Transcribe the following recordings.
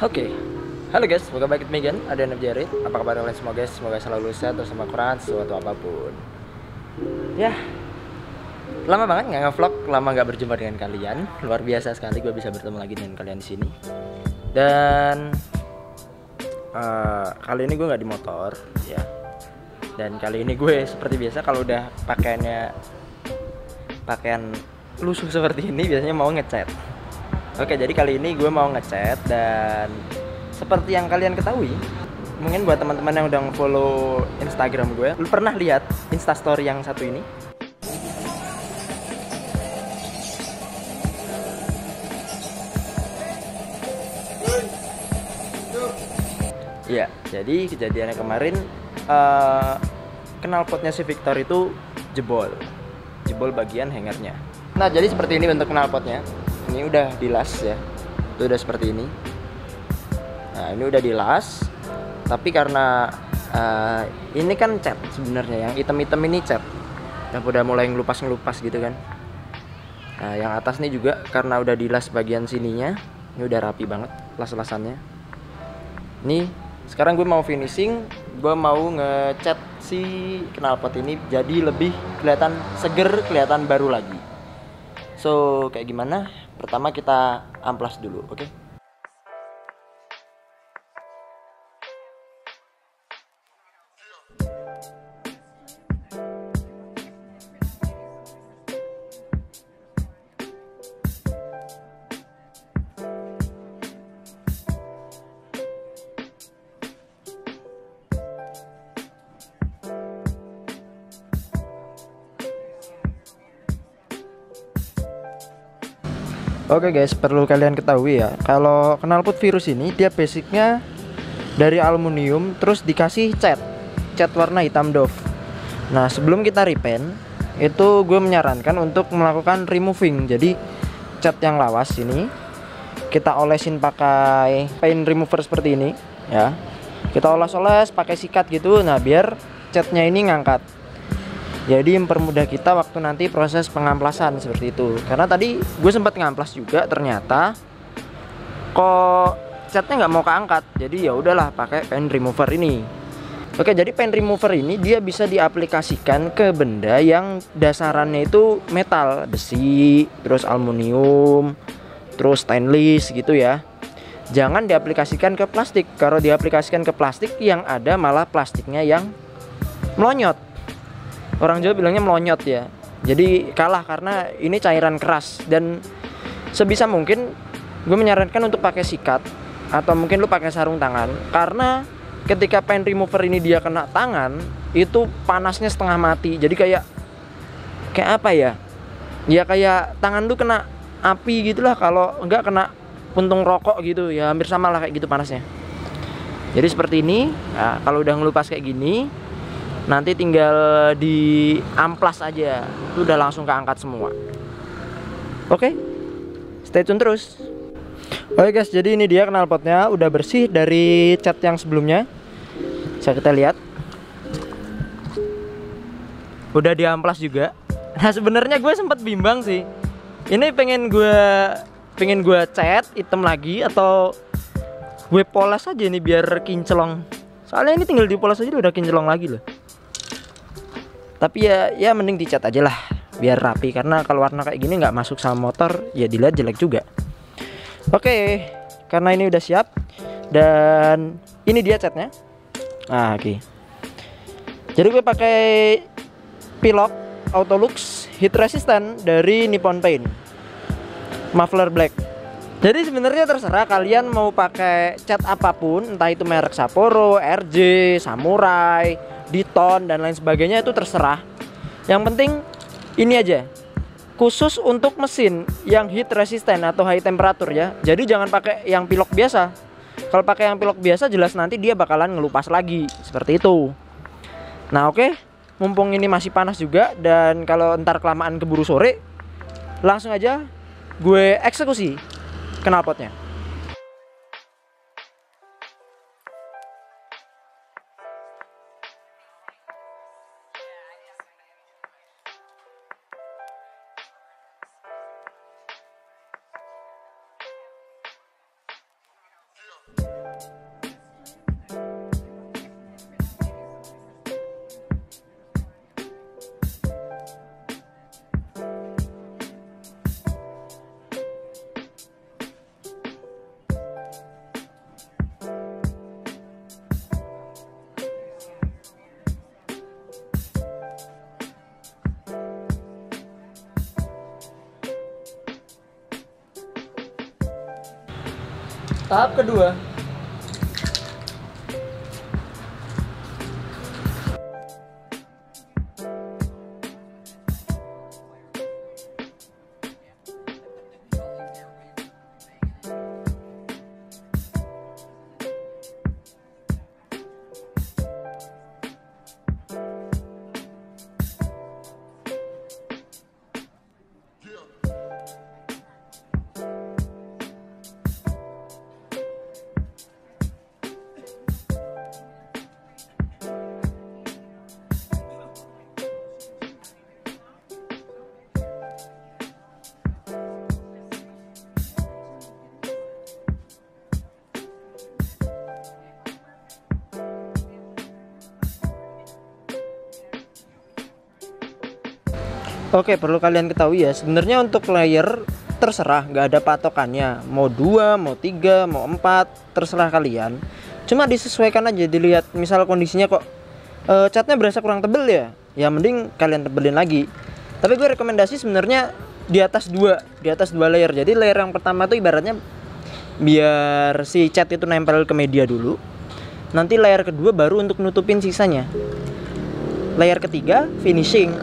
Oke, halo guys, welcome back with me again. Ada Jared. Apa kabar kalian semua guys? Semoga selalu sehat terus sama Quran sesuatu apapun. Ya, lama banget nggak ngevlog, lama nggak berjumpa dengan kalian. Luar biasa sekali gue bisa bertemu lagi dengan kalian di sini. Dan kali ini gue nggak di motor, ya. Dan kali ini gue seperti biasa kalau udah pakaian lusuh seperti ini biasanya mau ngecat. Oke, jadi kali ini gue mau ngecat dan seperti yang kalian ketahui, mungkin buat teman-teman yang udah follow Instagram gue, lu pernah lihat Instastory yang satu ini? Iya, jadi kejadiannya kemarin knalpotnya si Victor itu jebol bagian hangernya. Nah, jadi seperti ini bentuk knalpotnya. Ini udah dilas ya, itu udah seperti ini. Nah, ini udah dilas, tapi karena ini kan cat sebenarnya, yang hitam-hitam ini cat, yang udah mulai ngelupas gitu kan. Nah, yang atas nih juga karena udah dilas bagian sininya, ini udah rapi banget las-lasannya. Nih, sekarang gue mau finishing, gue mau ngecat si knalpot ini jadi lebih kelihatan seger, kelihatan baru lagi. So, kayak gimana? Pertama kita amplas dulu, oke? Oke guys, perlu kalian ketahui ya, kalau knalpot virus ini dia basicnya dari aluminium terus dikasih cat warna hitam doff. Nah, sebelum kita repaint itu gue menyarankan untuk melakukan removing. Jadi cat yang lawas ini kita olesin pakai paint remover seperti ini ya. Kita oles-oles pakai sikat gitu. Nah, biar catnya ini ngangkat. Jadi mempermudah kita waktu nanti proses pengamplasan seperti itu. Karena tadi gue sempat ngamplas juga, ternyata kok catnya nggak mau keangkat. Jadi ya udahlah pakai paint remover ini. Oke, jadi paint remover ini dia bisa diaplikasikan ke benda yang dasarannya itu metal, besi, terus aluminium, terus stainless gitu ya. Jangan diaplikasikan ke plastik. Kalau diaplikasikan ke plastik, yang ada malah plastiknya yang melonyot. Orang Jawa bilangnya melonyot ya. Jadi kalah karena ini cairan keras. Dan sebisa mungkin gue menyarankan untuk pakai sikat, atau mungkin lu pakai sarung tangan. Karena ketika paint remover ini dia kena tangan, itu panasnya setengah mati. Jadi kayak apa ya? Ya kayak tangan lu kena api gitulah. Kalau enggak kena puntung rokok gitu. Ya hampir sama lah kayak gitu panasnya. Jadi seperti ini. Nah, kalau udah ngelupas kayak gini, nanti tinggal di amplas aja, itu udah langsung keangkat semua. Oke, stay tune terus. Oke guys, jadi ini dia knalpotnya udah bersih dari cat yang sebelumnya. Bisa kita lihat, udah diamplas juga. Nah, sebenarnya gue sempat bimbang sih. Ini pengen gue cat hitam lagi atau gue poles aja nih biar kinclong. Soalnya ini tinggal dipoles aja udah kinclong lagi loh. Tapi ya mending dicat aja lah biar rapi, karena kalau warna kayak gini nggak masuk sama motor ya dilihat jelek juga. Oke, karena ini udah siap dan ini dia catnya. Nah, oke. Jadi gue pakai Pilok Autolux Heat Resistant dari Nippon Paint Muffler Black. Jadi sebenarnya terserah kalian mau pakai cat apapun, entah itu merek Sapporo, RJ, Samurai, Diton dan lain sebagainya, itu terserah. Yang penting ini aja, khusus untuk mesin yang heat resistant atau high temperature ya. Jadi jangan pakai yang pilok biasa. Kalau pakai yang pilok biasa jelas nanti dia bakalan ngelupas lagi seperti itu. Nah, oke, mumpung ini masih panas juga dan kalau ntar kelamaan keburu sore, langsung aja gue eksekusi knalpotnya. Tahap kedua. Oke, perlu kalian ketahui ya, sebenarnya untuk layer terserah, nggak ada patokannya. Mau 2, mau 3, mau 4, terserah kalian. Cuma disesuaikan aja, dilihat misal kondisinya kok catnya berasa kurang tebel ya mending kalian tebelin lagi. Tapi gue rekomendasi sebenarnya di atas 2 layer. Jadi layer yang pertama tuh ibaratnya biar si cat itu nempel ke media dulu. Nanti layer kedua baru untuk nutupin sisanya. Layer ketiga finishing.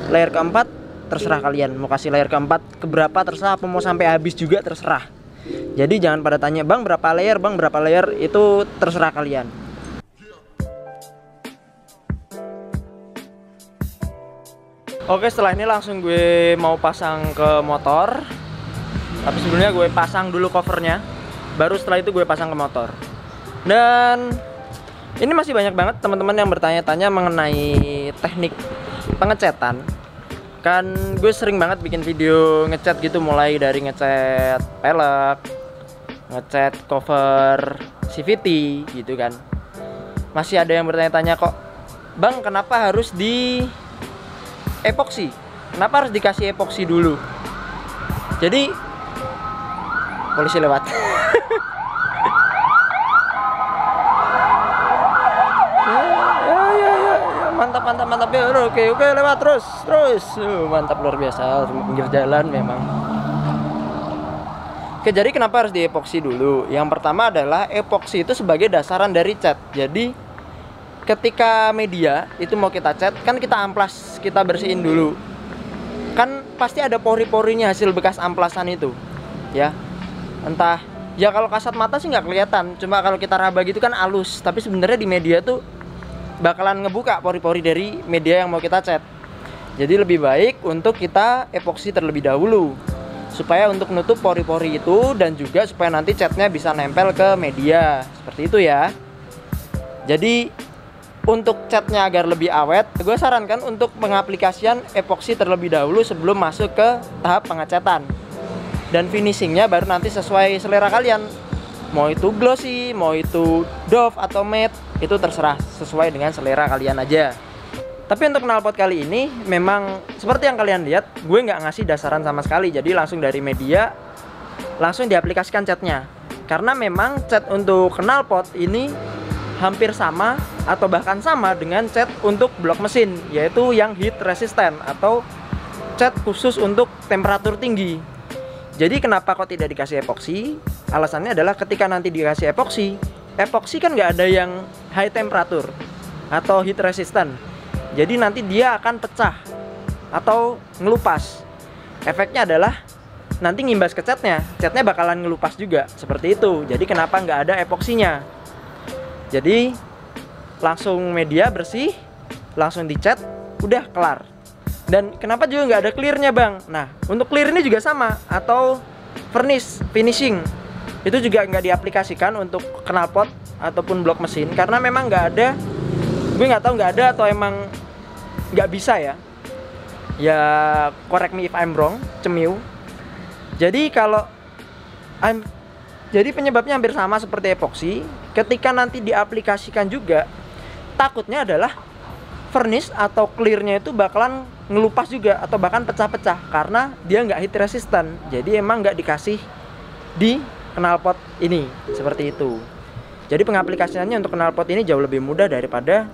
Layer keempat terserah kalian mau kasih layer keempat keberapa, terserah, apa mau sampai habis juga terserah. Jadi jangan pada tanya, bang berapa layer, itu terserah kalian. Oke, setelah ini langsung gue mau pasang ke motor. Tapi sebelumnya gue pasang dulu covernya, baru setelah itu gue pasang ke motor. Dan ini masih banyak banget teman-teman yang bertanya-tanya mengenai teknik pengecatan. Kan gue sering banget bikin video ngecat gitu, mulai dari ngecat pelek, ngecat cover CVT gitu kan. Masih ada yang bertanya-tanya, kok bang kenapa harus di epoksi? Kenapa harus dikasih epoksi dulu? Jadi polisi lewat. Mantap ya. Oke lewat terus. Mantap, luar biasa, pinggir jalan memang. Oke, jadi kenapa harus diepoksi dulu? Yang pertama adalah epoksi itu sebagai dasaran dari cat. Jadi ketika media itu mau kita cat, kan kita amplas, kita bersihin dulu. Kan pasti ada pori-porinya hasil bekas amplasan itu, ya. Entah, ya kalau kasat mata sih nggak kelihatan, cuma kalau kita raba gitu kan halus. Tapi sebenarnya di media tuh bakalan ngebuka pori-pori dari media yang mau kita cat. Jadi lebih baik untuk kita epoksi terlebih dahulu, supaya untuk nutup pori-pori itu, dan juga supaya nanti catnya bisa nempel ke media. Seperti itu ya. Jadi untuk catnya agar lebih awet, gue sarankan untuk pengaplikasian epoksi terlebih dahulu sebelum masuk ke tahap pengecatan. Dan finishingnya baru nanti sesuai selera kalian. Mau itu glossy, mau itu doff atau matte, itu terserah, sesuai dengan selera kalian aja. Tapi untuk knalpot kali ini memang seperti yang kalian lihat, gue nggak ngasih dasaran sama sekali. Jadi langsung dari media langsung diaplikasikan catnya. Karena memang cat untuk knalpot ini hampir sama atau bahkan sama dengan cat untuk blok mesin, yaitu yang heat resistant atau cat khusus untuk temperatur tinggi. Jadi kenapa kok tidak dikasih epoksi? Alasannya adalah ketika nanti dikasih epoksi kan nggak ada yang high temperatur atau heat resistant. Jadi nanti dia akan pecah atau ngelupas. Efeknya adalah nanti ngimbas ke catnya bakalan ngelupas juga, seperti itu. Jadi kenapa nggak ada epoksinya? Jadi langsung media bersih, langsung dicat, udah kelar. Dan kenapa juga nggak ada clearnya bang? Nah, untuk clear ini juga sama, atau furnish, finishing, itu juga nggak diaplikasikan untuk knalpot ataupun blok mesin, karena memang nggak ada. Gue nggak tahu nggak ada atau emang nggak bisa ya. Ya correct me if I'm wrong, cemiu. Jadi jadi penyebabnya hampir sama seperti epoksi. Ketika nanti diaplikasikan juga, takutnya adalah furnish atau clearnya itu bakalan ngelupas juga atau bahkan pecah-pecah karena dia nggak heat resistant. Jadi emang nggak dikasih di knalpot ini, seperti itu. Jadi pengaplikasiannya untuk knalpot ini jauh lebih mudah daripada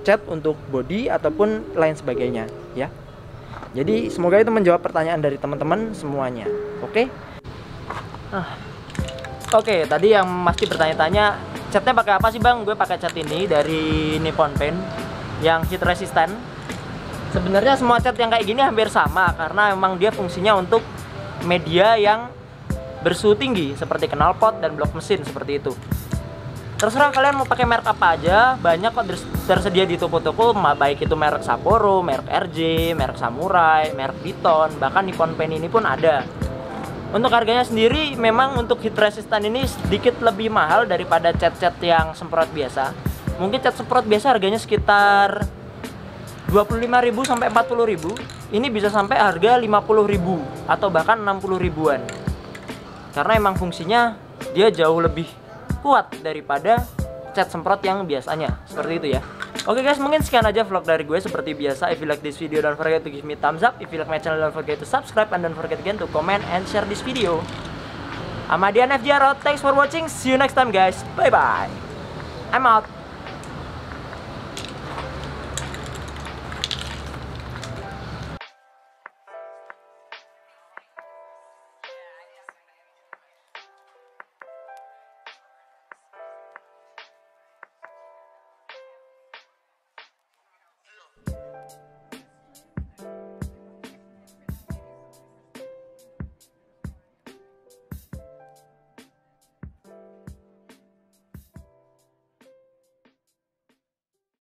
cat untuk body ataupun lain sebagainya ya. Jadi semoga itu menjawab pertanyaan dari teman-teman semuanya. Oke. Oke, tadi yang pasti bertanya-tanya, catnya pakai apa sih bang? Gue pakai cat ini dari Nippon Paint yang heat resistant. Sebenarnya semua cat yang kayak gini hampir sama karena memang dia fungsinya untuk media yang bersuhu tinggi seperti knalpot dan blok mesin seperti itu. Terserah kalian mau pakai merek apa aja, banyak kok tersedia di toko-toko, baik itu merek Sapporo, merek RJ, merek Samurai, merek Piton, bahkan Nippon Paint ini pun ada. Untuk harganya sendiri memang untuk heat resistant ini sedikit lebih mahal daripada cat-cat yang semprot biasa. Mungkin cat semprot biasa harganya sekitar 25.000 sampai 40.000. Ini bisa sampai harga 50.000 atau bahkan 60 ribuan. Karena emang fungsinya dia jauh lebih kuat daripada cat semprot yang biasanya. Seperti itu ya. Oke guys, mungkin sekian aja vlog dari gue seperti biasa. If you like this video, don't forget to give me thumbs up. If you like my channel, don't forget to subscribe. And don't forget again to comment and share this video. I'm Adian F. Jarot. Thanks for watching. See you next time guys. Bye bye. I'm out.